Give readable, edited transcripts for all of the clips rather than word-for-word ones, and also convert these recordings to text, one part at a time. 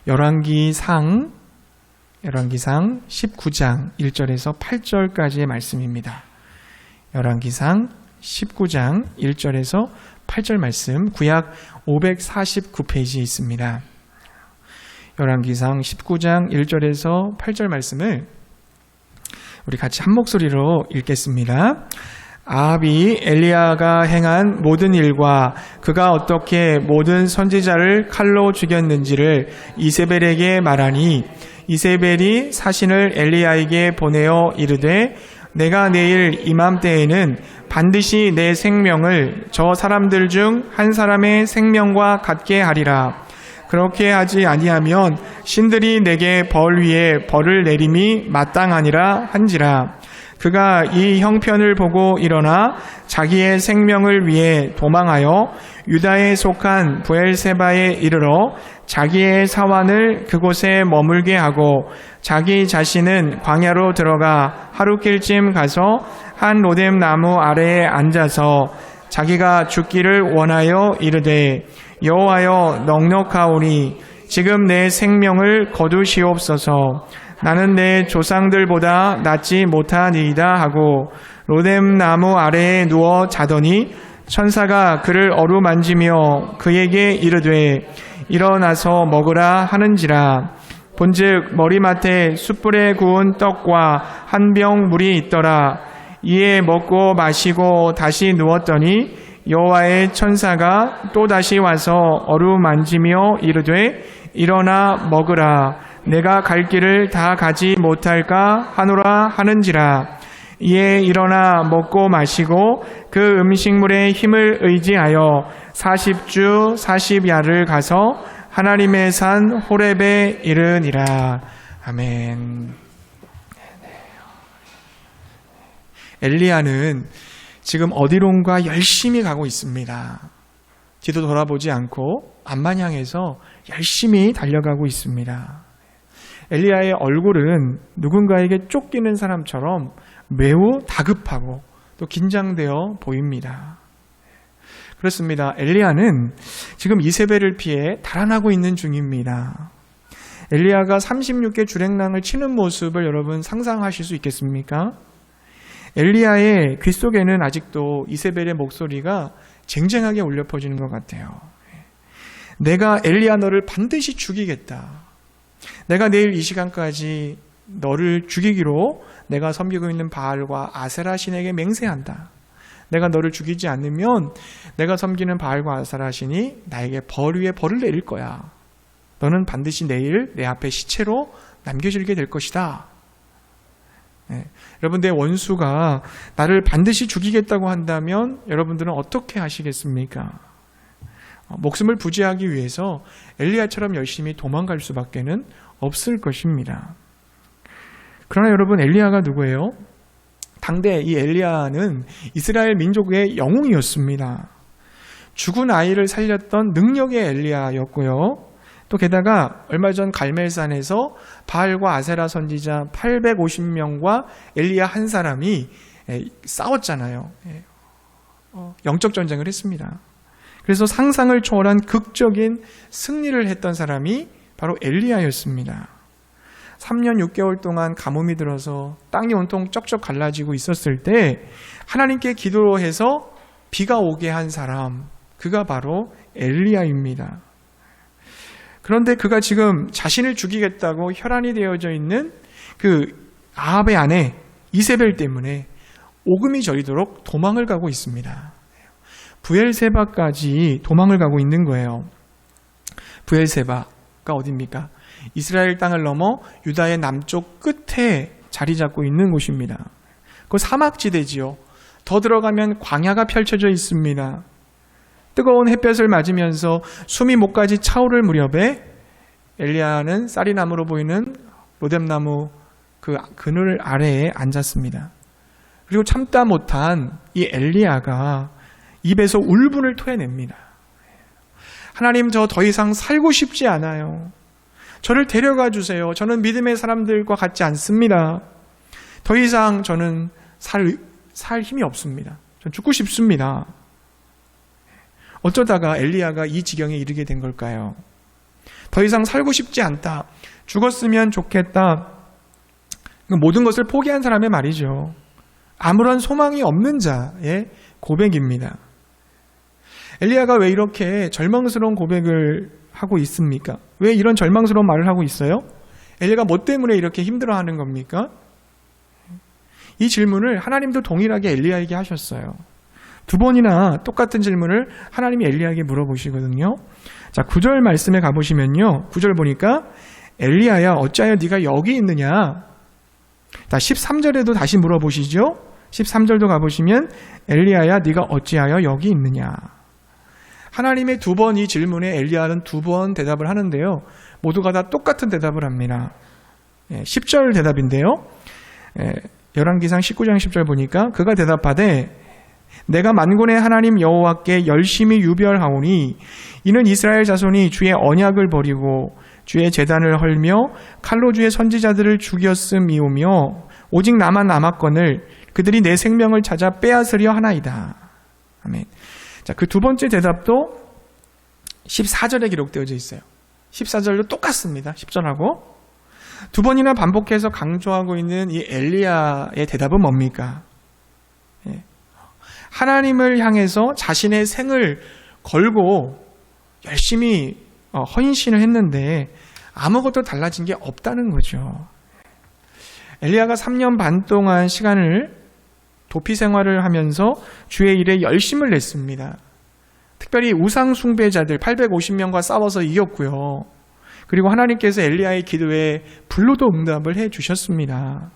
열왕기상 19장 1절에서 8절까지의 말씀입니다. 열왕기상 19장 1절에서 8절 말씀, 구약 549페이지에 있습니다. 열왕기상 19장 1절에서 8절 말씀을 우리 같이 한 목소리로 읽겠습니다. 아합이 엘리야가 행한 모든 일과 그가 어떻게 모든 선지자를 칼로 죽였는지를 이세벨에게 말하니 이세벨이 사신을 엘리야에게 보내어 이르되 내가 내일 이맘때에는 반드시 내 생명을 저 사람들 중 한 사람의 생명과 같게 하리라. 그렇게 하지 아니하면 신들이 내게 벌 위에 벌을 내림이 마땅하니라 한지라. 그가 이 형편을 보고 일어나 자기의 생명을 위해 도망하여 유다에 속한 브엘세바에 이르러 자기의 사환을 그곳에 머물게 하고 자기 자신은 광야로 들어가 하루길쯤 가서 한 로뎀 나무 아래에 앉아서 자기가 죽기를 원하여 이르되 여호와여 넉넉하오니 지금 내 생명을 거두시옵소서. 나는 내 조상들보다 낫지 못하니이다 하고 로뎀 나무 아래에 누워 자더니 천사가 그를 어루만지며 그에게 이르되 일어나서 먹으라 하는지라. 본즉 머리맡에 숯불에 구운 떡과 한 병 물이 있더라. 이에 먹고 마시고 다시 누웠더니 여호와의 천사가 또다시 와서 어루만지며 이르되 일어나 먹으라. 내가 갈 길을 다 가지 못할까 하노라 하는지라. 이에 일어나 먹고 마시고 그 음식물의 힘을 의지하여 40주 40야를 가서 하나님의 산 호렙에 이르니라. 아멘. 엘리야는 지금 어디론가 열심히 가고 있습니다. 뒤도 돌아보지 않고 암만 향해서 열심히 달려가고 있습니다. 엘리야의 얼굴은 누군가에게 쫓기는 사람처럼 매우 다급하고 또 긴장되어 보입니다. 그렇습니다. 엘리야는 지금 이세벨을 피해 달아나고 있는 중입니다. 엘리야가 36개 주랭랑을 치는 모습을 여러분 상상하실 수 있겠습니까? 엘리야의 귀 속에는 아직도 이세벨의 목소리가 쟁쟁하게 울려 퍼지는 것 같아요. 내가 엘리야 너를 반드시 죽이겠다. 내가 내일 이 시간까지 너를 죽이기로 내가 섬기고 있는 바알과 아세라 신에게 맹세한다. 내가 너를 죽이지 않으면 내가 섬기는 바알과 아세라 신이 나에게 벌 위에 벌을 내릴 거야. 너는 반드시 내일 내 앞에 시체로 남겨지게 될 것이다. 여러분, 내 원수가 나를 반드시 죽이겠다고 한다면 여러분들은 어떻게 하시겠습니까? 목숨을 부지하기 위해서 엘리야처럼 열심히 도망갈 수밖에는 없을 것입니다. 그러나 여러분, 엘리야가 누구예요? 당대 이 엘리야는 이스라엘 민족의 영웅이었습니다. 죽은 아이를 살렸던 능력의 엘리야였고요. 또 게다가 얼마 전 갈멜산에서 바알과 아세라 선지자 850명과 엘리야 한 사람이 싸웠잖아요. 영적 전쟁을 했습니다. 그래서 상상을 초월한 극적인 승리를 했던 사람이 바로 엘리야였습니다. 3년 6개월 동안 가뭄이 들어서 땅이 온통 쩍쩍 갈라지고 있었을 때 하나님께 기도해서 비가 오게 한 사람, 그가 바로 엘리야입니다. 그런데 그가 지금 자신을 죽이겠다고 혈안이 되어져 있는 그 아합의 아내 이세벨 때문에 오금이 저리도록 도망을 가고 있습니다. 브엘세바까지 도망을 가고 있는 거예요. 브엘세바가 어디입니까? 이스라엘 땅을 넘어 유다의 남쪽 끝에 자리 잡고 있는 곳입니다. 그 사막지대지요. 더 들어가면 광야가 펼쳐져 있습니다. 뜨거운 햇볕을 맞으면서 숨이 목까지 차오를 무렵에 엘리야는 쌀이나무로 보이는 로뎀나무 그 그늘 아래에 앉았습니다. 그리고 참다 못한 이 엘리야가 입에서 울분을 토해냅니다. 하나님, 저 더 이상 살고 싶지 않아요. 저를 데려가 주세요. 저는 믿음의 사람들과 같지 않습니다. 더 이상 저는 살 힘이 없습니다. 전 죽고 싶습니다. 어쩌다가 엘리야가 이 지경에 이르게 된 걸까요? 더 이상 살고 싶지 않다. 죽었으면 좋겠다. 모든 것을 포기한 사람의 말이죠. 아무런 소망이 없는 자의 고백입니다. 엘리야가 왜 이렇게 절망스러운 고백을 하고 있습니까? 왜 이런 절망스러운 말을 하고 있어요? 엘리야가 뭐 때문에 이렇게 힘들어하는 겁니까? 이 질문을 하나님도 동일하게 엘리야에게 하셨어요. 두 번이나 똑같은 질문을 하나님이 엘리야에게 물어보시거든요. 자, 9절 말씀에 가보시면요. 9절 보니까 엘리야야 어찌하여 네가 여기 있느냐? 자, 13절에도 다시 물어보시죠. 13절도 가보시면 엘리야야 네가 어찌하여 여기 있느냐? 하나님의 두 번 이 질문에 엘리야는 두 번 대답을 하는데요. 모두가 다 똑같은 대답을 합니다. 10절 대답인데요. 열왕기상 19장 10절 보니까 그가 대답하되 내가 만군의 하나님 여호와께 열심히 유별하오니 이는 이스라엘 자손이 주의 언약을 버리고 주의 제단을 헐며 칼로 주의 선지자들을 죽였음이오며 오직 나만 남았거늘 그들이 내 생명을 찾아 빼앗으려 하나이다. 아멘. 자, 그 두 번째 대답도 14절에 기록되어져 있어요. 14절도 똑같습니다. 10절하고 두 번이나 반복해서 강조하고 있는 이 엘리야의 대답은 뭡니까? 하나님을 향해서 자신의 생을 걸고 열심히 헌신을 했는데 아무것도 달라진 게 없다는 거죠. 엘리야가 3년 반 동안 시간을 도피 생활을 하면서 주의 일에 열심을 냈습니다. 특별히 우상 숭배자들 850명과 싸워서 이겼고요. 그리고 하나님께서 엘리야의 기도에 불로도 응답을 해주셨습니다.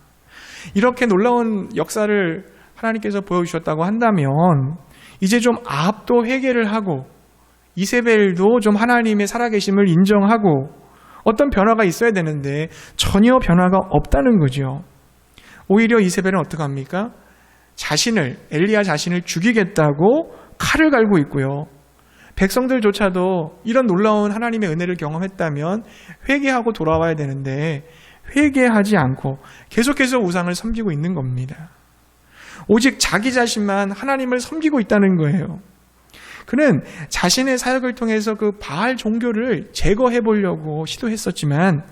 이렇게 놀라운 역사를 하나님께서 보여주셨다고 한다면 이제 좀 아합도 회개를 하고 이세벨도 좀 하나님의 살아계심을 인정하고 어떤 변화가 있어야 되는데 전혀 변화가 없다는 거죠. 오히려 이세벨은 어떻게 합니까? 엘리야 자신을 죽이겠다고 칼을 갈고 있고요. 백성들조차도 이런 놀라운 하나님의 은혜를 경험했다면 회개하고 돌아와야 되는데 회개하지 않고 계속해서 우상을 섬기고 있는 겁니다. 오직 자기 자신만 하나님을 섬기고 있다는 거예요. 그는 자신의 사역을 통해서 그 바알 종교를 제거해 보려고 시도했었지만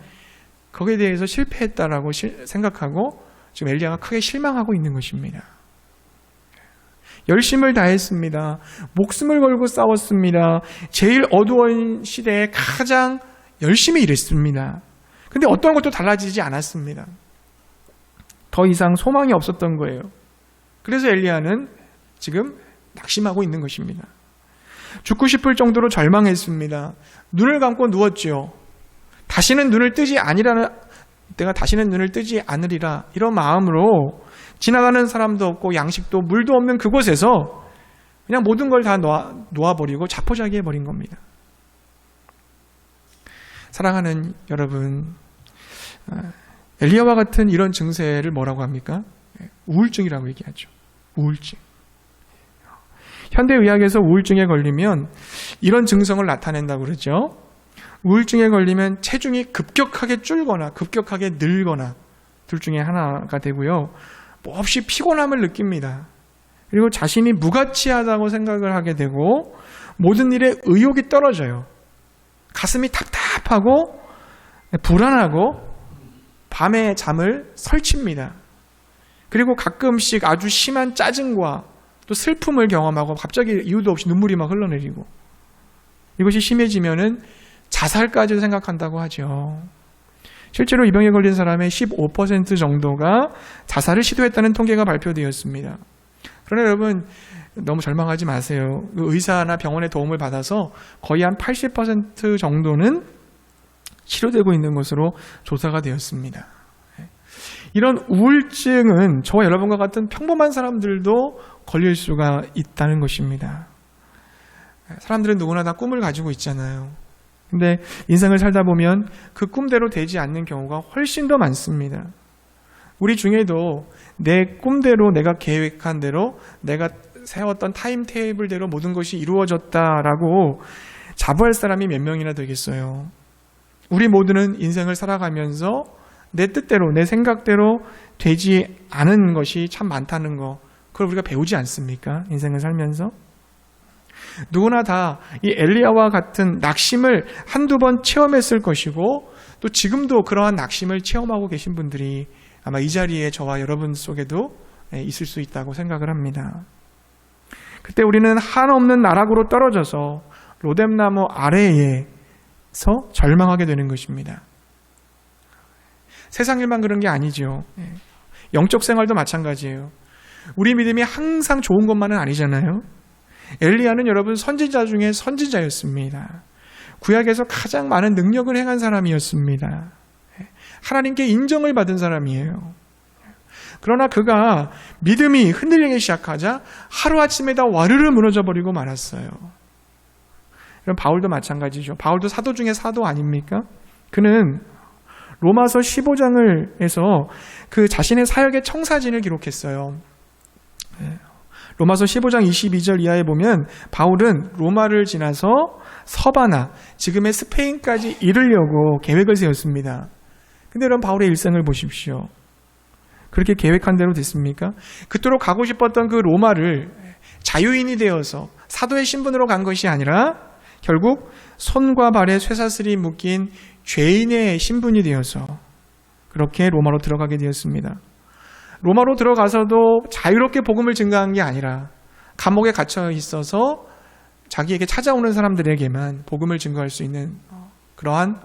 거기에 대해서 실패했다라고 생각하고 지금 엘리야가 크게 실망하고 있는 것입니다. 열심을 다했습니다. 목숨을 걸고 싸웠습니다. 제일 어두운 시대에 가장 열심히 일했습니다. 근데 어떤 것도 달라지지 않았습니다. 더 이상 소망이 없었던 거예요. 그래서 엘리야는 지금 낙심하고 있는 것입니다. 죽고 싶을 정도로 절망했습니다. 눈을 감고 누웠죠. 내가 다시는 눈을 뜨지 않으리라 이런 마음으로 지나가는 사람도 없고 양식도 물도 없는 그곳에서 그냥 모든 걸 다 놓아버리고 자포자기해버린 겁니다. 사랑하는 여러분, 엘리야와 같은 이런 증세를 뭐라고 합니까? 우울증이라고 얘기하죠. 우울증. 현대의학에서 우울증에 걸리면 이런 증상을 나타낸다고 그러죠. 우울증에 걸리면 체중이 급격하게 줄거나 급격하게 늘거나 둘 중에 하나가 되고요. 몹시 피곤함을 느낍니다. 그리고 자신이 무가치하다고 생각을 하게 되고 모든 일에 의욕이 떨어져요. 가슴이 답답하고 불안하고 밤에 잠을 설칩니다. 그리고 가끔씩 아주 심한 짜증과 또 슬픔을 경험하고 갑자기 이유도 없이 눈물이 막 흘러내리고 이것이 심해지면은 자살까지 생각한다고 하죠. 실제로 이 병에 걸린 사람의 15% 정도가 자살을 시도했다는 통계가 발표되었습니다. 그러나 여러분 너무 절망하지 마세요. 의사나 병원의 도움을 받아서 거의 한 80% 정도는 치료되고 있는 것으로 조사가 되었습니다. 이런 우울증은 저와 여러분과 같은 평범한 사람들도 걸릴 수가 있다는 것입니다. 사람들은 누구나 다 꿈을 가지고 있잖아요. 근데 인생을 살다 보면 그 꿈대로 되지 않는 경우가 훨씬 더 많습니다. 우리 중에도 내 꿈대로 내가 계획한 대로 내가 세웠던 타임테이블대로 모든 것이 이루어졌다라고 자부할 사람이 몇 명이나 되겠어요. 우리 모두는 인생을 살아가면서 내 뜻대로 내 생각대로 되지 않은 것이 참 많다는 거, 그걸 우리가 배우지 않습니까? 인생을 살면서. 누구나 다 이 엘리야와 같은 낙심을 한두 번 체험했을 것이고 또 지금도 그러한 낙심을 체험하고 계신 분들이 아마 이 자리에 저와 여러분 속에도 있을 수 있다고 생각을 합니다. 그때 우리는 한없는 나락으로 떨어져서 로뎀나무 아래에서 절망하게 되는 것입니다. 세상 일만 그런 게 아니죠. 영적 생활도 마찬가지예요. 우리 믿음이 항상 좋은 것만은 아니잖아요. 엘리야는 여러분 선지자 중에 선지자였습니다. 구약에서 가장 많은 능력을 행한 사람이었습니다. 하나님께 인정을 받은 사람이에요. 그러나 그가 믿음이 흔들리기 시작하자 하루아침에 다 와르르 무너져버리고 말았어요. 그럼 바울도 마찬가지죠. 바울도 사도 중에 사도 아닙니까? 그는 로마서 15장을 해서 그 자신의 사역의 청사진을 기록했어요. 로마서 15장 22절 이하에 보면 바울은 로마를 지나서 서바나, 지금의 스페인까지 이르려고 계획을 세웠습니다. 근데 여러분 바울의 일생을 보십시오. 그렇게 계획한 대로 됐습니까? 그토록 가고 싶었던 그 로마를 자유인이 되어서 사도의 신분으로 간 것이 아니라 결국 손과 발에 쇠사슬이 묶인 죄인의 신분이 되어서 그렇게 로마로 들어가게 되었습니다. 로마로 들어가서도 자유롭게 복음을 증거한 게 아니라 감옥에 갇혀 있어서 자기에게 찾아오는 사람들에게만 복음을 증거할 수 있는 그러한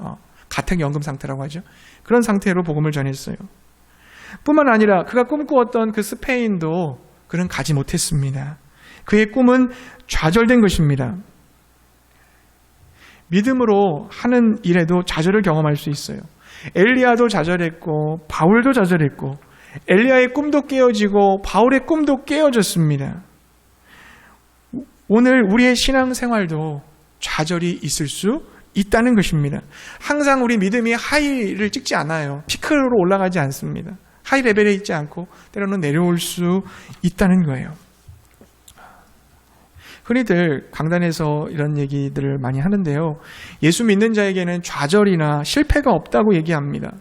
가택연금 상태라고 하죠. 그런 상태로 복음을 전했어요. 뿐만 아니라 그가 꿈꾸었던 그 스페인도 그는 가지 못했습니다. 그의 꿈은 좌절된 것입니다. 믿음으로 하는 일에도 좌절을 경험할 수 있어요. 엘리야도 좌절했고 바울도 좌절했고 엘리야의 꿈도 깨어지고 바울의 꿈도 깨어졌습니다. 오늘 우리의 신앙생활도 좌절이 있을 수 있다는 것입니다. 항상 우리 믿음이 하이를 찍지 않아요. 피크로 올라가지 않습니다. 하이 레벨에 있지 않고 때로는 내려올 수 있다는 거예요. 흔히들 강단에서 이런 얘기들을 많이 하는데요. 예수 믿는 자에게는 좌절이나 실패가 없다고 얘기합니다.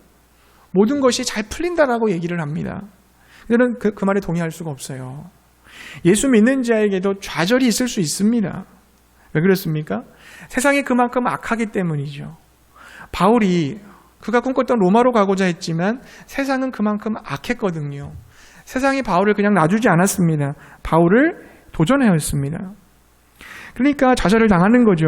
모든 것이 잘 풀린다라고 얘기를 합니다. 저는 그 말에 동의할 수가 없어요. 예수 믿는 자에게도 좌절이 있을 수 있습니다. 왜 그렇습니까? 세상이 그만큼 악하기 때문이죠. 바울이 그가 꿈꿨던 로마로 가고자 했지만 세상은 그만큼 악했거든요. 세상이 바울을 그냥 놔주지 않았습니다. 바울을 도전하였습니다. 그러니까 좌절을 당하는 거죠.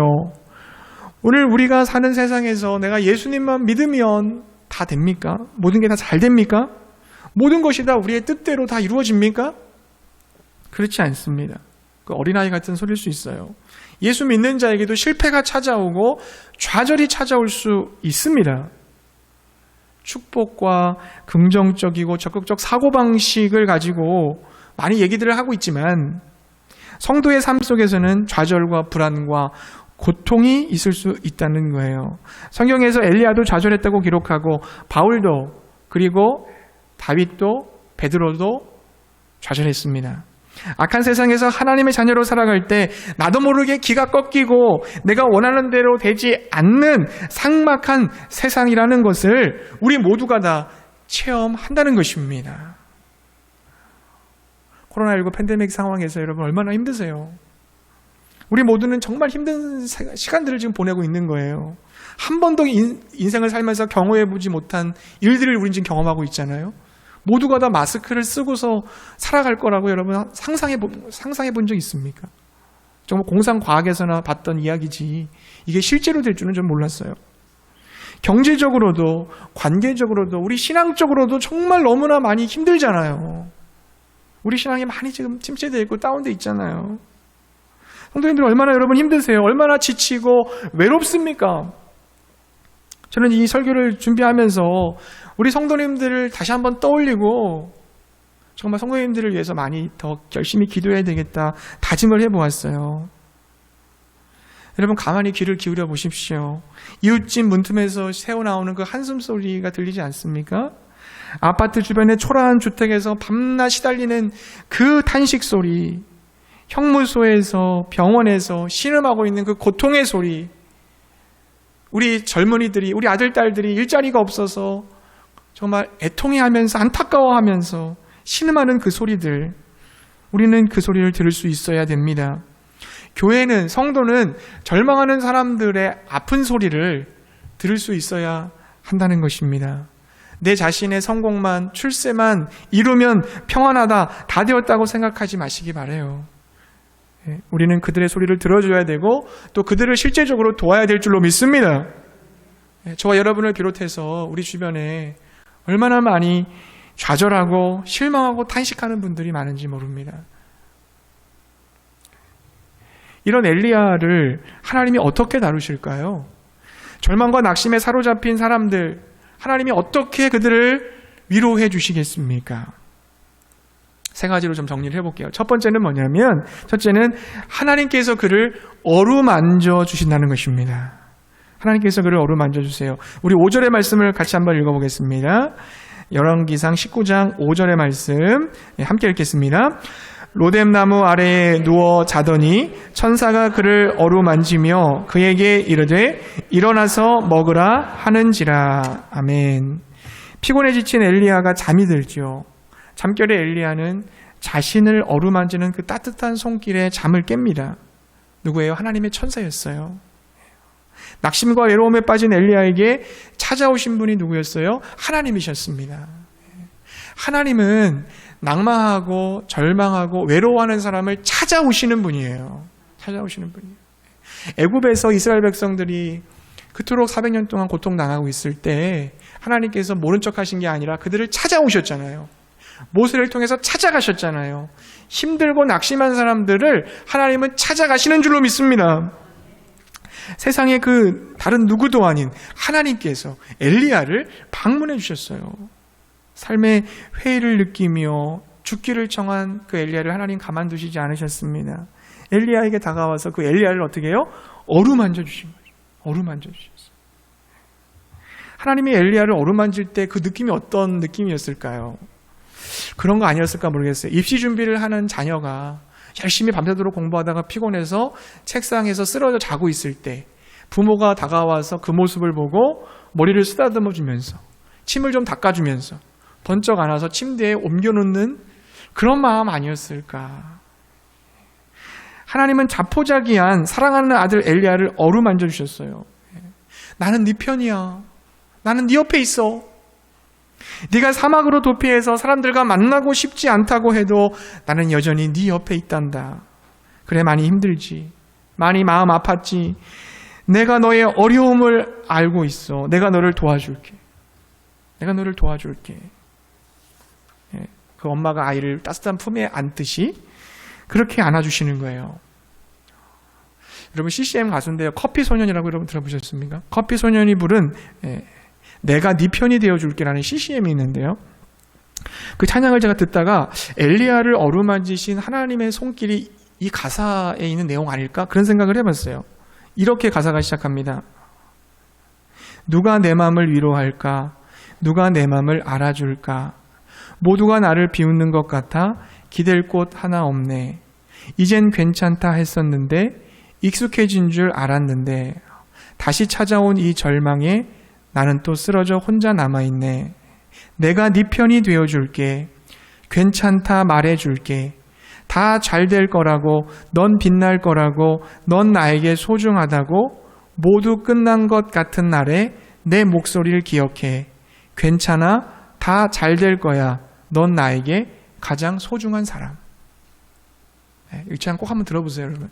오늘 우리가 사는 세상에서 내가 예수님만 믿으면 다 됩니까? 모든 게 다 잘 됩니까? 모든 것이 다 우리의 뜻대로 다 이루어집니까? 그렇지 않습니다. 그 어린아이 같은 소리일 수 있어요. 예수 믿는 자에게도 실패가 찾아오고 좌절이 찾아올 수 있습니다. 축복과 긍정적이고 적극적 사고방식을 가지고 많이 얘기들을 하고 있지만 성도의 삶 속에서는 좌절과 불안과 고통이 있을 수 있다는 거예요. 성경에서 엘리야도 좌절했다고 기록하고 바울도 그리고 다윗도 베드로도 좌절했습니다. 악한 세상에서 하나님의 자녀로 살아갈 때 나도 모르게 기가 꺾이고 내가 원하는 대로 되지 않는 삭막한 세상이라는 것을 우리 모두가 다 체험한다는 것입니다. 코로나19 팬데믹 상황에서 여러분 얼마나 힘드세요? 우리 모두는 정말 힘든 시간들을 지금 보내고 있는 거예요. 한 번도 인생을 살면서 경험해보지 못한 일들을 우린 지금 경험하고 있잖아요. 모두가 다 마스크를 쓰고서 살아갈 거라고 여러분 상상해 본 적 있습니까? 정말 공상과학에서나 봤던 이야기지 이게 실제로 될 줄은 좀 몰랐어요. 경제적으로도 관계적으로도 우리 신앙적으로도 정말 너무나 많이 힘들잖아요. 우리 신앙이 많이 지금 침체되어 있고 다운되어 있잖아요. 성도님들 얼마나 여러분 힘드세요? 얼마나 지치고 외롭습니까? 저는 이 설교를 준비하면서 우리 성도님들을 다시 한번 떠올리고 정말 성도님들을 위해서 많이 더 열심히 기도해야 되겠다 다짐을 해보았어요. 여러분 가만히 귀를 기울여 보십시오. 이웃집 문틈에서 새어나오는 그 한숨 소리가 들리지 않습니까? 아파트 주변의 초라한 주택에서 밤낮 시달리는 그 탄식 소리, 형무소에서 병원에서 신음하고 있는 그 고통의 소리, 우리 젊은이들이 우리 아들 딸들이 일자리가 없어서 정말 애통해하면서 안타까워하면서 신음하는 그 소리들, 우리는 그 소리를 들을 수 있어야 됩니다. 교회는, 성도는 절망하는 사람들의 아픈 소리를 들을 수 있어야 한다는 것입니다. 내 자신의 성공만, 출세만 이루면 평안하다, 다 되었다고 생각하지 마시기 바라요. 우리는 그들의 소리를 들어줘야 되고 또 그들을 실제적으로 도와야 될 줄로 믿습니다. 저와 여러분을 비롯해서 우리 주변에 얼마나 많이 좌절하고 실망하고 탄식하는 분들이 많은지 모릅니다. 이런 엘리야를 하나님이 어떻게 다루실까요? 절망과 낙심에 사로잡힌 사람들, 하나님이 어떻게 그들을 위로해 주시겠습니까? 세 가지로 좀 정리를 해볼게요. 첫 번째는 뭐냐면, 첫째는 하나님께서 그를 어루만져 주신다는 것입니다. 하나님께서 그를 어루만져 주세요. 우리 5절의 말씀을 같이 한번 읽어보겠습니다. 열왕기상 19장 5절의 말씀 함께 읽겠습니다. 로뎀나무 아래에 누워 자더니 천사가 그를 어루만지며 그에게 이르되 일어나서 먹으라 하는지라. 아멘. 피곤해 지친 엘리야가 잠이 들죠. 잠결에 엘리야는 자신을 어루만지는 그 따뜻한 손길에 잠을 깹니다. 누구예요? 하나님의 천사였어요. 낙심과 외로움에 빠진 엘리야에게 찾아오신 분이 누구였어요? 하나님이셨습니다. 하나님은 낭망하고 절망하고 외로워하는 사람을 찾아오시는 분이에요. 찾아오시는 분이에요. 애굽에서 이스라엘 백성들이 그토록 400년 동안 고통당하고 있을 때 하나님께서 모른 척하신 게 아니라 그들을 찾아오셨잖아요. 모세를 통해서 찾아가셨잖아요. 힘들고 낙심한 사람들을 하나님은 찾아가시는 줄로 믿습니다. 세상에 그 다른 누구도 아닌 하나님께서 엘리야를 방문해 주셨어요. 삶의 회의를 느끼며 죽기를 청한 그 엘리야를 하나님 가만두시지 않으셨습니다. 엘리야에게 다가와서 그 엘리야를 어떻게 해요? 어루만져 주신 거죠. 어루만져 주셨어요. 하나님이 엘리야를 어루만질 때 그 느낌이 어떤 느낌이었을까요? 그런 거 아니었을까 모르겠어요. 입시 준비를 하는 자녀가 열심히 밤새도록 공부하다가 피곤해서 책상에서 쓰러져 자고 있을 때 부모가 다가와서 그 모습을 보고 머리를 쓰다듬어 주면서 침을 좀 닦아주면서 번쩍 안아서 침대에 옮겨놓는 그런 마음 아니었을까. 하나님은 자포자기한 사랑하는 아들 엘리야를 어루만져 주셨어요. 나는 네 편이야. 나는 네 옆에 있어. 네가 사막으로 도피해서 사람들과 만나고 싶지 않다고 해도 나는 여전히 네 옆에 있단다. 그래, 많이 힘들지. 많이 마음 아팠지. 내가 너의 어려움을 알고 있어. 내가 너를 도와줄게. 내가 너를 도와줄게. 그 엄마가 아이를 따뜻한 품에 안듯이 그렇게 안아주시는 거예요. 여러분, CCM 가수인데요. 커피소년이라고 여러분 들어보셨습니까? 커피소년이 부른 내가 네 편이 되어줄게라는 CCM이 있는데요. 그 찬양을 제가 듣다가 엘리야를 어루만지신 하나님의 손길이 이 가사에 있는 내용 아닐까? 그런 생각을 해봤어요. 이렇게 가사가 시작합니다. 누가 내 마음을 위로할까? 누가 내 마음을 알아줄까? 모두가 나를 비웃는 것 같아 기댈 곳 하나 없네. 이젠 괜찮다 했었는데 익숙해진 줄 알았는데 다시 찾아온 이 절망에 나는 또 쓰러져 혼자 남아있네. 내가 네 편이 되어줄게. 괜찮다 말해줄게. 다 잘 될 거라고, 넌 빛날 거라고, 넌 나에게 소중하다고, 모두 끝난 것 같은 날에 내 목소리를 기억해. 괜찮아, 다 잘 될 거야. 넌 나에게 가장 소중한 사람. 이 찬양 꼭 한번 들어보세요, 여러분.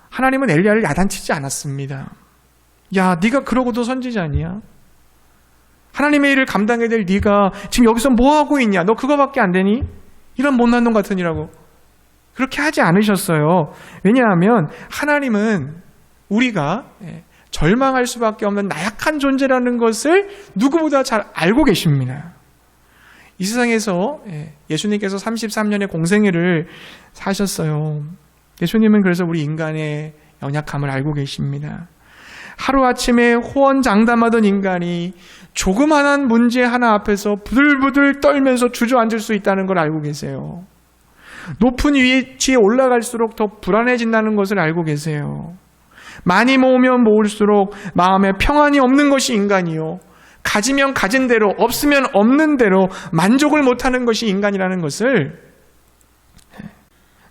하나님은 엘리야를 야단치지 않았습니다. 야, 네가 그러고도 선지자냐? 하나님의 일을 감당해야 될 네가 지금 여기서 뭐 하고 있냐? 너 그거밖에 안 되니? 이런 못난 놈 같으니라고 그렇게 하지 않으셨어요. 왜냐하면 하나님은 우리가 절망할 수밖에 없는 나약한 존재라는 것을 누구보다 잘 알고 계십니다. 이 세상에서 예수님께서 33년의 공생애를 사셨어요. 예수님은 그래서 우리 인간의 연약함을 알고 계십니다. 하루아침에 호언장담하던 인간이 조그만한 문제 하나 앞에서 부들부들 떨면서 주저앉을 수 있다는 걸 알고 계세요. 높은 위치에 올라갈수록 더 불안해진다는 것을 알고 계세요. 많이 모으면 모을수록 마음에 평안이 없는 것이 인간이요. 가지면 가진 대로, 없으면 없는 대로 만족을 못하는 것이 인간이라는 것을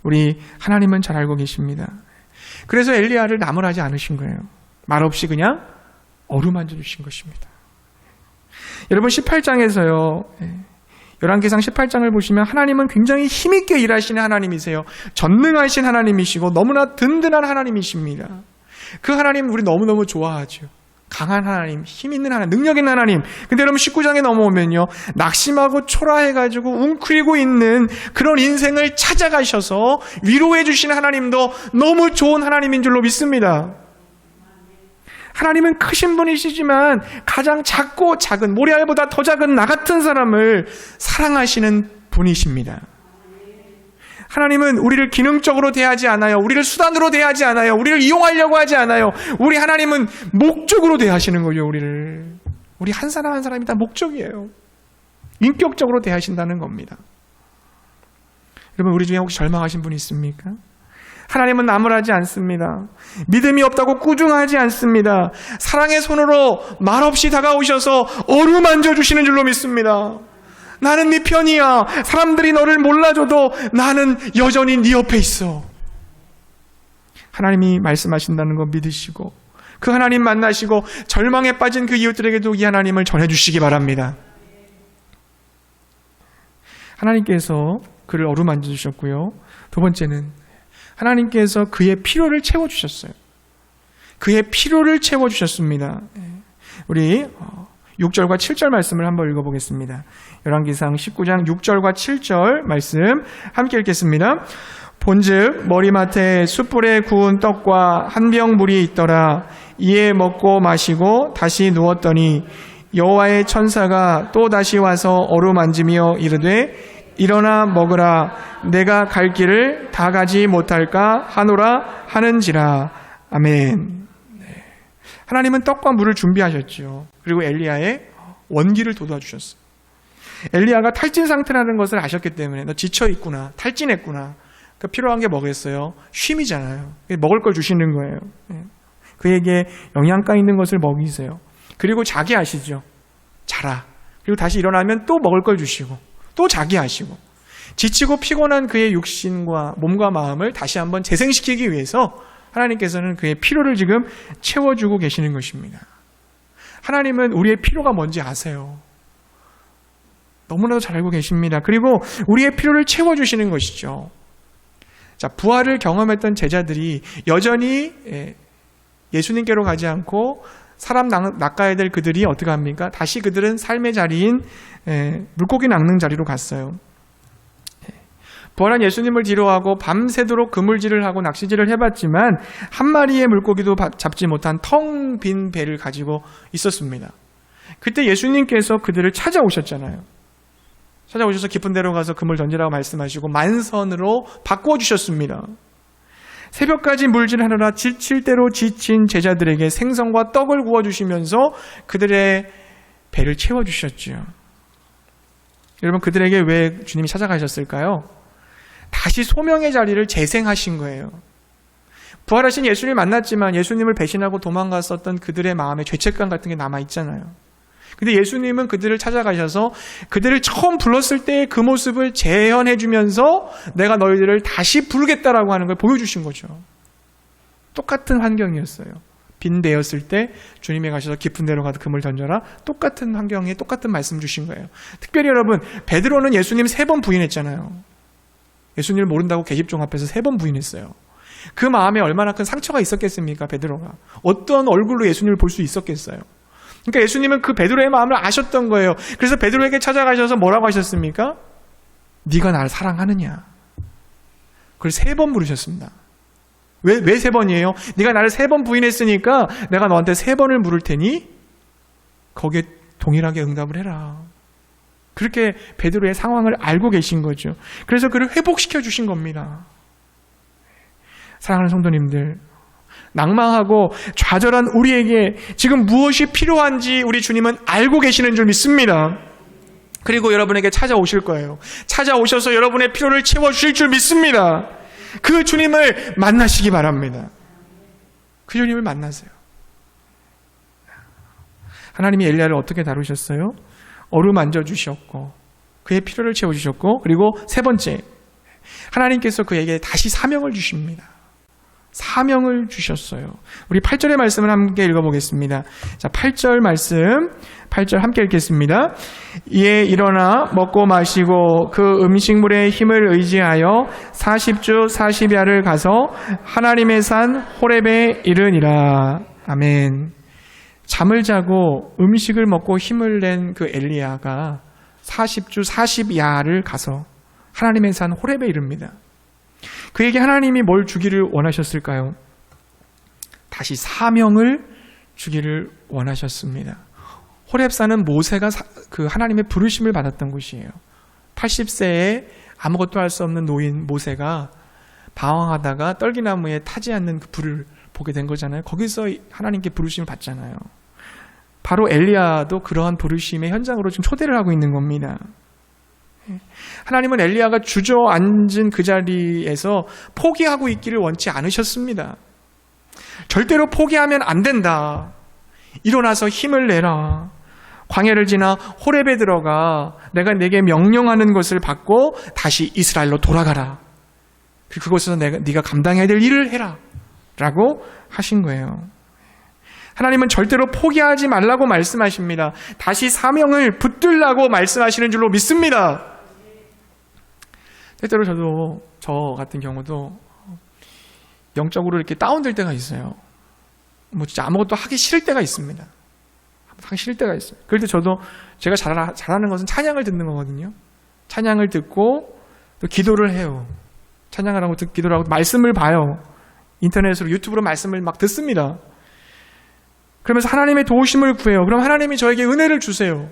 우리 하나님은 잘 알고 계십니다. 그래서 엘리야를 나무라지 않으신 거예요. 말없이 그냥 어루만져 주신 것입니다. 여러분 18장에서요. 열왕기상 18장을 보시면 하나님은 굉장히 힘있게 일하시는 하나님이세요. 전능하신 하나님이시고 너무나 든든한 하나님이십니다. 그 하나님 우리 너무너무 좋아하죠. 강한 하나님, 힘 있는 하나님, 능력 있는 하나님. 근데 여러분 19장에 넘어오면요, 낙심하고 초라해가지고 웅크리고 있는 그런 인생을 찾아가셔서 위로해 주시는 하나님도 너무 좋은 하나님인 줄로 믿습니다. 하나님은 크신 분이시지만 가장 작고 작은, 모리알보다 더 작은 나 같은 사람을 사랑하시는 분이십니다. 하나님은 우리를 기능적으로 대하지 않아요. 우리를 수단으로 대하지 않아요. 우리를 이용하려고 하지 않아요. 우리 하나님은 목적으로 대하시는 거죠. 우리 한 사람 한 사람이 다 목적이에요. 인격적으로 대하신다는 겁니다. 여러분 우리 중에 혹시 절망하신 분 있습니까? 하나님은 나무라지 않습니다. 믿음이 없다고 꾸중하지 않습니다. 사랑의 손으로 말없이 다가오셔서 어루만져 주시는 줄로 믿습니다. 나는 네 편이야. 사람들이 너를 몰라줘도 나는 여전히 네 옆에 있어. 하나님이 말씀하신다는 거 믿으시고 그 하나님 만나시고 절망에 빠진 그 이웃들에게도 이 하나님을 전해주시기 바랍니다. 하나님께서 그를 어루만져 주셨고요. 두 번째는 하나님께서 그의 필요를 채워주셨어요. 그의 필요를 채워주셨습니다. 우리 6절과 7절 말씀을 한번 읽어보겠습니다. 열왕기상 19장 6절과 7절 말씀 함께 읽겠습니다. 본즉 머리맡에 숯불에 구운 떡과 한 병 물이 있더라. 이에 먹고 마시고 다시 누웠더니 여호와의 천사가 또 다시 와서 어루만지며 이르되 일어나 먹으라. 내가 갈 길을 다 가지 못할까 하노라 하는지라. 아멘. 네. 하나님은 떡과 물을 준비하셨죠. 그리고 엘리야의 원기를 돋워주셨어요. 엘리야가 탈진 상태라는 것을 아셨기 때문에 너 지쳐있구나, 탈진했구나. 그러니까 필요한 게 뭐겠어요? 쉼이잖아요. 먹을 걸 주시는 거예요. 그에게 영양가 있는 것을 먹이세요. 그리고 자기 하시죠. 자라. 그리고 다시 일어나면 또 먹을 걸 주시고 또 자기 하시고 지치고 피곤한 그의 육신과 몸과 마음을 다시 한번 재생시키기 위해서 하나님께서는 그의 필요를 지금 채워주고 계시는 것입니다. 하나님은 우리의 필요가 뭔지 아세요. 너무나도 잘 알고 계십니다. 그리고 우리의 필요를 채워주시는 것이죠. 자, 부활을 경험했던 제자들이 여전히 예수님께로 가지 않고 사람 낚아야 될 그들이 어떻게 합니까? 다시 그들은 삶의 자리인 물고기 낚는 자리로 갔어요. 부활한 예수님을 뒤로하고 밤새도록 그물질을 하고 낚시질을 해봤지만 한 마리의 물고기도 잡지 못한 텅 빈 배를 가지고 있었습니다. 그때 예수님께서 그들을 찾아오셨잖아요. 찾아오셔서 깊은 데로 가서 그물 던지라고 말씀하시고 만선으로 바꿔주셨습니다. 새벽까지 물질하느라 지칠 대로 지친 제자들에게 생선과 떡을 구워주시면서 그들의 배를 채워주셨죠. 여러분 그들에게 왜 주님이 찾아가셨을까요? 다시 소명의 자리를 재생하신 거예요. 부활하신 예수님을 만났지만 예수님을 배신하고 도망갔었던 그들의 마음에 죄책감 같은 게 남아있잖아요. 근데 예수님은 그들을 찾아가셔서 그들을 처음 불렀을 때의 그 모습을 재현해주면서 내가 너희들을 다시 부르겠다라고 하는 걸 보여주신 거죠. 똑같은 환경이었어요. 빈대였을 때 주님이 가셔서 깊은 데로 가서 금을 던져라. 똑같은 환경에 똑같은 말씀 주신 거예요. 특별히 여러분 베드로는 예수님 3번 부인했잖아요. 예수님을 모른다고 계집종 앞에서 3번 부인했어요. 그 마음에 얼마나 큰 상처가 있었겠습니까? 베드로가 어떤 얼굴로 예수님을 볼 수 있었겠어요. 그러니까 예수님은 그 베드로의 마음을 아셨던 거예요. 그래서 베드로에게 찾아가셔서 뭐라고 하셨습니까? 네가 나를 사랑하느냐? 그걸 3번 물으셨습니다. 왜 3번이에요? 네가 나를 3번 부인했으니까 내가 너한테 3번을 물을 테니 거기에 동일하게 응답을 해라. 그렇게 베드로의 상황을 알고 계신 거죠. 그래서 그를 회복시켜 주신 겁니다. 사랑하는 성도님들, 낭망하고 좌절한 우리에게 지금 무엇이 필요한지 우리 주님은 알고 계시는 줄 믿습니다. 그리고 여러분에게 찾아오실 거예요. 찾아오셔서 여러분의 필요를 채워주실 줄 믿습니다. 그 주님을 만나시기 바랍니다. 그 주님을 만나세요. 하나님이 엘리야를 어떻게 다루셨어요? 어루만져 주셨고 그의 필요를 채워주셨고 그리고 3번째 하나님께서 그에게 다시 사명을 주십니다. 사명을 주셨어요. 우리 8절의 말씀을 함께 읽어보겠습니다. 자, 8절 말씀, 8절 함께 읽겠습니다. 이에 일어나 먹고 마시고 그 음식물의 힘을 의지하여 40주 40야를 가서 하나님의 산 호렙에 이르니라. 아멘. 잠을 자고 음식을 먹고 힘을 낸 그 엘리야가 40주 40야를 가서 하나님의 산 호렙에 이릅니다. 그에게 하나님이 뭘 주기를 원하셨을까요? 다시 사명을 주기를 원하셨습니다. 호렙산은 모세가 그 하나님의 부르심을 받았던 곳이에요. 80세에 아무것도 할 수 없는 노인 모세가 방황하다가 떨기나무에 타지 않는 그 불을 보게 된 거잖아요. 거기서 하나님께 부르심을 받잖아요. 바로 엘리야도 그러한 부르심의 현장으로 지금 초대를 하고 있는 겁니다. 하나님은 엘리야가 주저앉은 그 자리에서 포기하고 있기를 원치 않으셨습니다. 절대로 포기하면 안 된다. 일어나서 힘을 내라. 광야를 지나 호렙에 들어가 내가 내게 명령하는 것을 받고 다시 이스라엘로 돌아가라. 그곳에서 네가 감당해야 될 일을 해라. 라고 하신 거예요. 하나님은 절대로 포기하지 말라고 말씀하십니다. 다시 사명을 붙들라고 말씀하시는 줄로 믿습니다. 때때로 저 같은 경우도 영적으로 이렇게 다운될 때가 있어요. 뭐 진짜 아무것도 하기 싫을 때가 있습니다. 하기 싫을 때가 있어요. 그럴 때 저도 제가 잘하는 것은 찬양을 듣는 거거든요. 찬양을 듣고 또 기도를 해요. 찬양을 하고 기도를 하고 말씀을 봐요. 인터넷으로 유튜브로 말씀을 막 듣습니다. 그러면서 하나님의 도우심을 구해요. 그럼 하나님이 저에게 은혜를 주세요.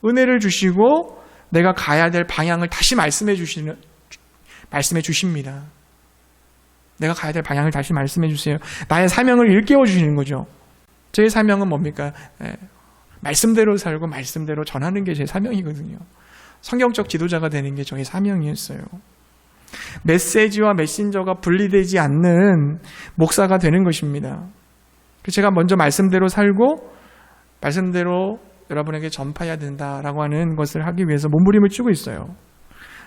은혜를 주시고 내가 가야 될 방향을 다시 말씀해 주십니다. 내가 가야 될 방향을 다시 말씀해 주세요. 나의 사명을 일깨워 주시는 거죠. 제 사명은 뭡니까? 말씀대로 살고 말씀대로 전하는 게 제 사명이거든요. 성경적 지도자가 되는 게 저의 사명이었어요. 메시지와 메신저가 분리되지 않는 목사가 되는 것입니다. 제가 먼저 말씀대로 살고 말씀대로 여러분에게 전파해야 된다라고 하는 것을 하기 위해서 몸부림을 치고 있어요.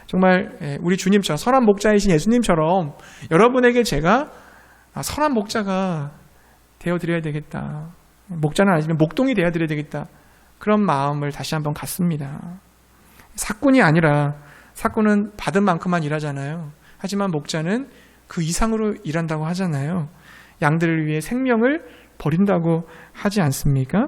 정말 우리 주님처럼 선한 목자이신 예수님처럼 여러분에게 제가 선한 목자가 되어드려야 되겠다. 목자는 아니지만 목동이 되어드려야 되겠다. 그런 마음을 다시 한번 갖습니다. 사꾼이 아니라 사꾼은 받은 만큼만 일하잖아요. 하지만 목자는 그 이상으로 일한다고 하잖아요. 양들을 위해 생명을 버린다고 하지 않습니까?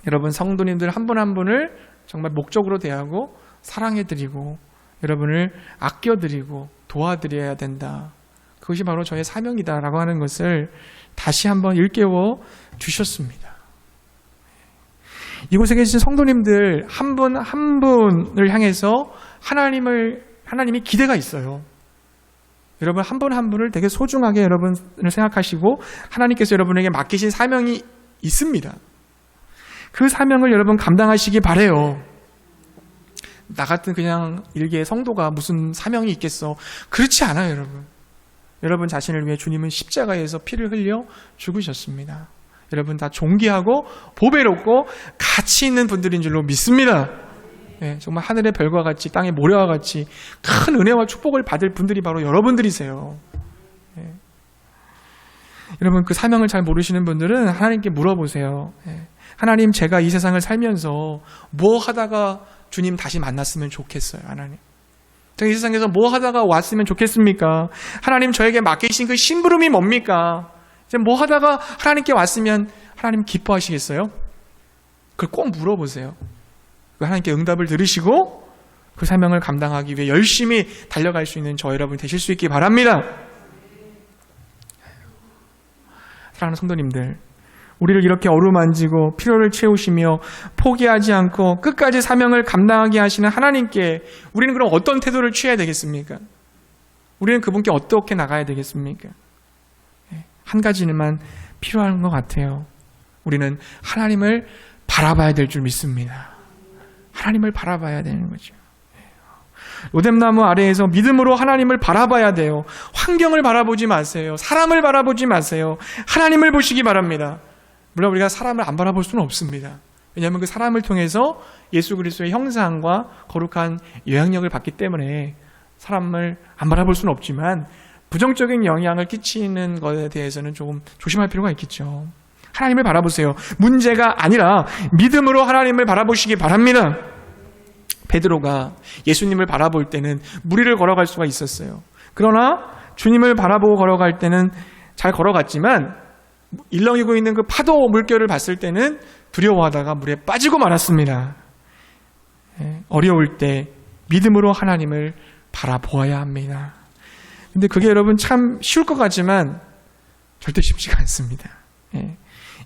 여러분 성도님들 한 분 한 분을 정말 목적으로 대하고 사랑해드리고 여러분을 아껴드리고 도와드려야 된다. 그것이 바로 저의 사명이다라고 하는 것을 다시 한번 일깨워 주셨습니다. 이곳에 계신 성도님들 한 분 한 분을 향해서 하나님이 기대가 있어요. 여러분 한 분 한 분을 되게 소중하게 여러분을 생각하시고 하나님께서 여러분에게 맡기신 사명이 있습니다. 그 사명을 여러분 감당하시기 바라요. 나 같은 그냥 일개의 성도가 무슨 사명이 있겠어. 그렇지 않아요, 여러분. 여러분 자신을 위해 주님은 십자가에서 피를 흘려 죽으셨습니다. 여러분 다 존귀하고 보배롭고 가치 있는 분들인 줄로 믿습니다. 네, 정말 하늘의 별과 같이 땅의 모래와 같이 큰 은혜와 축복을 받을 분들이 바로 여러분들이세요. 네. 여러분 그 사명을 잘 모르시는 분들은 하나님께 물어보세요. 네. 하나님 제가 이 세상을 살면서 뭐 하다가 주님 다시 만났으면 좋겠어요. 하나님 제가 이 세상에서 뭐 하다가 왔으면 좋겠습니까? 하나님 저에게 맡기신 그 심부름이 뭡니까? 이제 뭐 하다가 하나님께 왔으면 하나님 기뻐하시겠어요? 그걸 꼭 물어보세요. 하나님께 응답을 들으시고 그 사명을 감당하기 위해 열심히 달려갈 수 있는 저 여러분 되실 수 있기 바랍니다. 사랑하는 성도님들, 우리를 이렇게 어루만지고 피로를 채우시며 포기하지 않고 끝까지 사명을 감당하게 하시는 하나님께 우리는 그럼 어떤 태도를 취해야 되겠습니까? 우리는 그분께 어떻게 나가야 되겠습니까? 한 가지만 필요한 것 같아요. 우리는 하나님을 바라봐야 될 줄 믿습니다. 하나님을 바라봐야 되는 거죠. 로뎀나무 아래에서 믿음으로 하나님을 바라봐야 돼요. 환경을 바라보지 마세요. 사람을 바라보지 마세요. 하나님을 보시기 바랍니다. 물론 우리가 사람을 안 바라볼 수는 없습니다. 왜냐하면 그 사람을 통해서 예수 그리스도의 형상과 거룩한 영향력을 받기 때문에 사람을 안 바라볼 수는 없지만 부정적인 영향을 끼치는 것에 대해서는 조금 조심할 필요가 있겠죠. 하나님을 바라보세요. 문제가 아니라 믿음으로 하나님을 바라보시기 바랍니다. 베드로가 예수님을 바라볼 때는 무리를 걸어갈 수가 있었어요. 그러나 주님을 바라보고 걸어갈 때는 잘 걸어갔지만 일렁이고 있는 그 파도 물결을 봤을 때는 두려워하다가 물에 빠지고 말았습니다. 어려울 때 믿음으로 하나님을 바라보아야 합니다. 근데 그게 여러분 참 쉬울 것 같지만 절대 쉽지가 않습니다.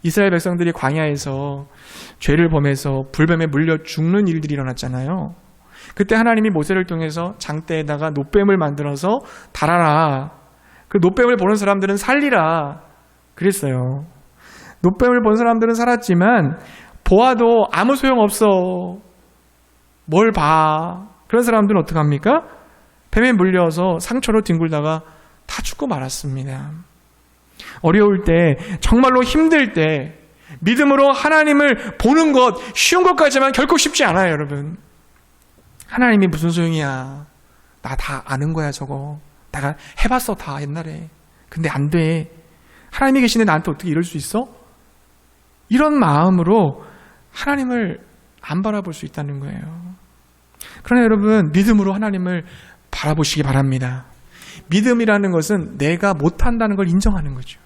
이스라엘 백성들이 광야에서 죄를 범해서 불뱀에 물려 죽는 일들이 일어났잖아요. 그때 하나님이 모세를 통해서 장대에다가 놋뱀을 만들어서 달아라. 그 놋뱀을 보는 사람들은 살리라. 그랬어요. 놋뱀을 본 사람들은 살았지만 보아도 아무 소용없어. 뭘 봐. 그런 사람들은 어떡합니까? 뱀에 물려서 상처로 뒹굴다가 다 죽고 말았습니다. 어려울 때, 정말로 힘들 때 믿음으로 하나님을 보는 것, 쉬운 것까지만 결코 쉽지 않아요, 여러분. 하나님이 무슨 소용이야. 나 다 아는 거야, 저거. 내가 해봤어, 다 옛날에. 근데 안 돼. 하나님이 계시는데 나한테 어떻게 이럴 수 있어? 이런 마음으로 하나님을 안 바라볼 수 있다는 거예요. 그러나 여러분, 믿음으로 하나님을 바라보시기 바랍니다. 믿음이라는 것은 내가 못한다는 걸 인정하는 거죠.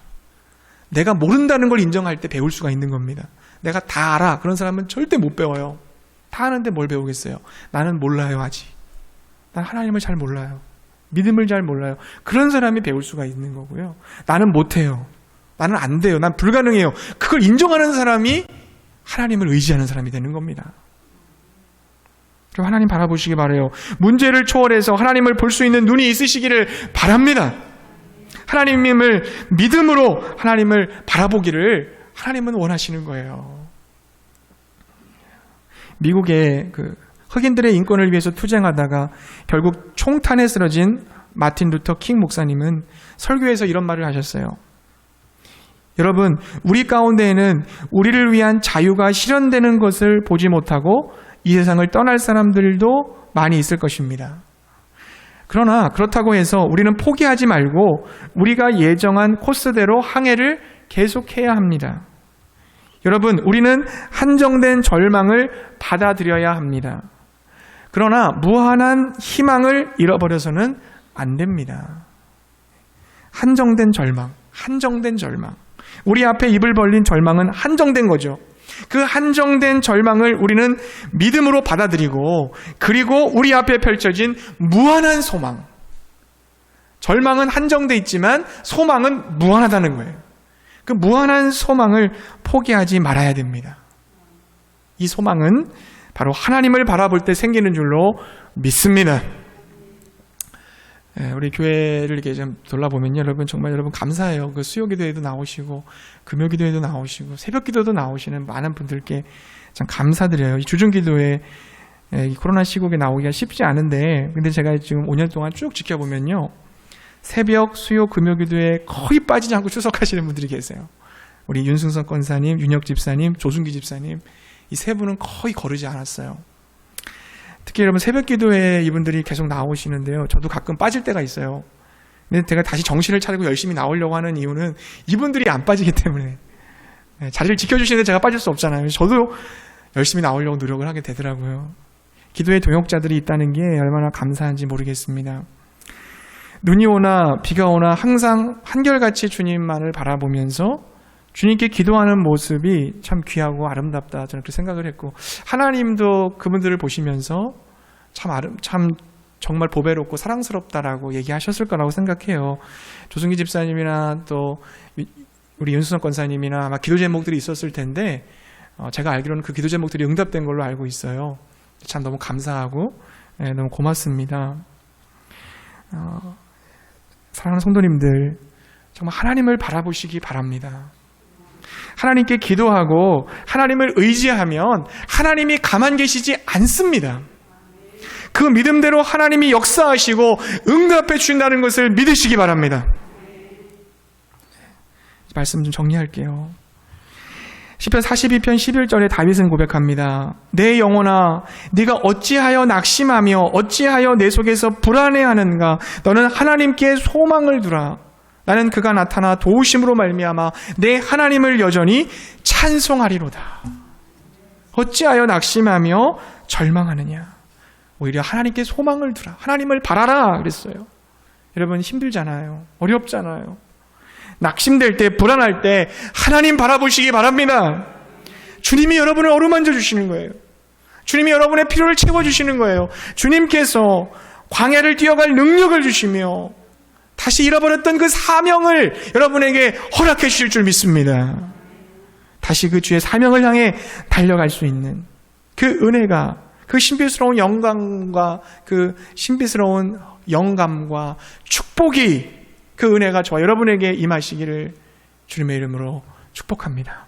내가 모른다는 걸 인정할 때 배울 수가 있는 겁니다. 내가 다 알아. 그런 사람은 절대 못 배워요. 다 아는데 뭘 배우겠어요? 나는 몰라요, 아직. 난 하나님을 잘 몰라요. 믿음을 잘 몰라요. 그런 사람이 배울 수가 있는 거고요. 나는 못해요. 나는 안 돼요. 난 불가능해요. 그걸 인정하는 사람이 하나님을 의지하는 사람이 되는 겁니다. 그럼 하나님 바라보시기 바라요. 문제를 초월해서 하나님을 볼 수 있는 눈이 있으시기를 바랍니다. 하나님을 믿음으로 하나님을 바라보기를 하나님은 원하시는 거예요. 미국의 흑인들의 인권을 위해서 투쟁하다가 결국 총탄에 쓰러진 마틴 루터 킹 목사님은 설교에서 이런 말을 하셨어요. 여러분, 우리 가운데에는 우리를 위한 자유가 실현되는 것을 보지 못하고 이 세상을 떠날 사람들도 많이 있을 것입니다. 그러나 그렇다고 해서 우리는 포기하지 말고 우리가 예정한 코스대로 항해를 계속해야 합니다. 여러분, 우리는 한정된 절망을 받아들여야 합니다. 그러나 무한한 희망을 잃어버려서는 안 됩니다. 한정된 절망. 우리 앞에 입을 벌린 절망은 한정된 거죠. 그 한정된 절망을 우리는 믿음으로 받아들이고, 그리고 우리 앞에 펼쳐진 무한한 소망. 절망은 한정돼 있지만 소망은 무한하다는 거예요. 그 무한한 소망을 포기하지 말아야 됩니다. 이 소망은 바로 하나님을 바라볼 때 생기는 줄로 믿습니다. 우리 교회를 이렇게 좀 돌아보면요, 여러분 정말 여러분 감사해요. 그 수요기도에도 나오시고 금요기도에도 나오시고 새벽기도도 나오시는 많은 분들께 참 감사드려요. 이 주중기도에 이 코로나 시국에 나오기가 쉽지 않은데, 근데 제가 지금 5년 동안 쭉 지켜보면요, 새벽, 수요, 금요기도에 거의 빠지지 않고 출석하시는 분들이 계세요. 우리 윤승선 권사님, 윤혁 집사님, 조순기 집사님, 이 세 분은 거의 거르지 않았어요. 특히 여러분 새벽기도에 이분들이 계속 나오시는데요, 저도 가끔 빠질 때가 있어요. 근데 제가 다시 정신을 차리고 열심히 나오려고 하는 이유는 이분들이 안 빠지기 때문에, 자리를 지켜주시는데 제가 빠질 수 없잖아요. 저도 열심히 나오려고 노력을 하게 되더라고요. 기도의 동역자들이 있다는 게 얼마나 감사한지 모르겠습니다. 눈이 오나 비가 오나 항상 한결같이 주님만을 바라보면서 주님께 기도하는 모습이 참 귀하고 아름답다, 저는 그렇게 생각을 했고, 하나님도 그분들을 보시면서 참 정말 보배롭고 사랑스럽다라고 얘기하셨을 거라고 생각해요. 조승기 집사님이나 또 우리 윤수선 권사님이나 아마 기도 제목들이 있었을 텐데, 제가 알기로는 그 기도 제목들이 응답된 걸로 알고 있어요. 참 너무 감사하고 너무 고맙습니다. 사랑하는 성도님들, 정말 하나님을 바라보시기 바랍니다. 하나님께 기도하고 하나님을 의지하면 하나님이 가만 계시지 않습니다. 그 믿음대로 하나님이 역사하시고 응답해 주신다는 것을 믿으시기 바랍니다. 말씀 좀 정리할게요. 시편 42편 11절에 다윗은 고백합니다. 내 영혼아, 네가 어찌하여 낙심하며 어찌하여 내 속에서 불안해하는가? 너는 하나님께 소망을 두라. 나는 그가 나타나 도우심으로 말미암아 내 하나님을 여전히 찬송하리로다. 어찌하여 낙심하며 절망하느냐? 오히려 하나님께 소망을 두라. 하나님을 바라라 그랬어요. 여러분 힘들잖아요. 어렵잖아요. 낙심될 때, 불안할 때 하나님 바라보시기 바랍니다. 주님이 여러분을 어루만져 주시는 거예요. 주님이 여러분의 필요를 채워주시는 거예요. 주님께서 광야를 뛰어갈 능력을 주시며 다시 잃어버렸던 그 사명을 여러분에게 허락해 주실 줄 믿습니다. 다시 그 주의 사명을 향해 달려갈 수 있는 그 은혜가, 그 신비스러운 영광과 그 신비스러운 영감과 축복이, 그 은혜가 저와 여러분에게 임하시기를 주님의 이름으로 축복합니다.